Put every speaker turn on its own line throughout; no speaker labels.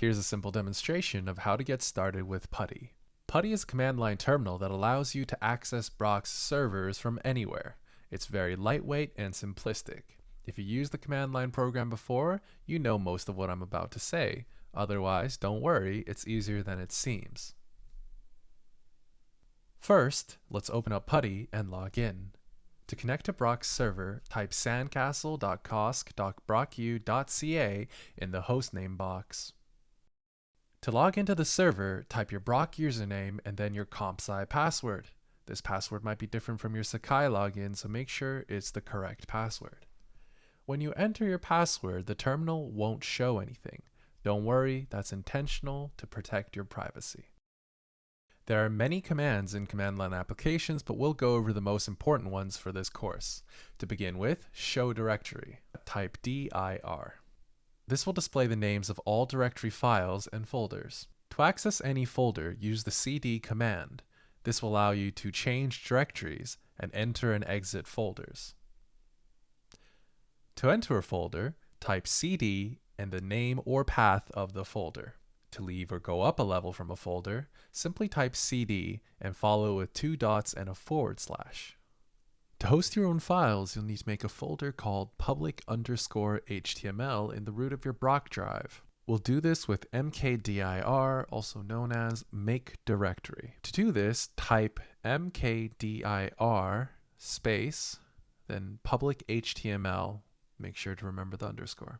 Here's a simple demonstration of how to get started with PuTTY. PuTTY is a command line terminal that allows you to access Brock's servers from anywhere. It's very lightweight and simplistic. If you used the command line program before, you know most of what I'm about to say. Otherwise, don't worry, it's easier than it seems. First, let's open up PuTTY and log in. To connect to Brock's server, type sandcastle.cosc.brocku.ca in the hostname box. To log into the server, type your Brock username and then your COMPSI password. This password might be different from your Sakai login, so make sure it's the correct password. When you enter your password, the terminal won't show anything. Don't worry, that's intentional to protect your privacy. There are many commands in command line applications, but we'll go over the most important ones for this course. To begin with, show directory. Type dir. This will display the names of all directory files and folders. To access any folder, use the cd command. This will allow you to change directories and enter and exit folders. To enter a folder, type cd and the name or path of the folder. To leave or go up a level from a folder, simply type cd and follow with 2 dots and a /. To host your own files, you'll need to make a folder called public_html in the root of your Brock drive. We'll do this with mkdir, also known as make directory. To do this, type mkdir space, then public HTML. Make sure to remember the underscore.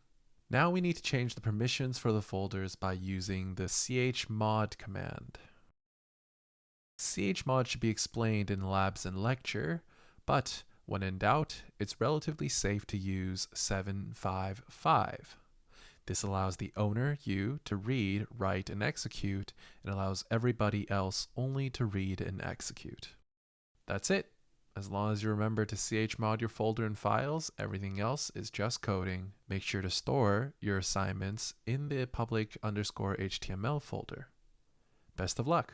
Now we need to change the permissions for the folders by using the chmod command. Chmod should be explained in labs and lecture, but when in doubt, it's relatively safe to use 755. This allows the owner, you, to read, write, and execute, and allows everybody else only to read and execute. That's it. As long as you remember to chmod your folder and files, everything else is just coding. Make sure to store your assignments in the public_html folder. Best of luck.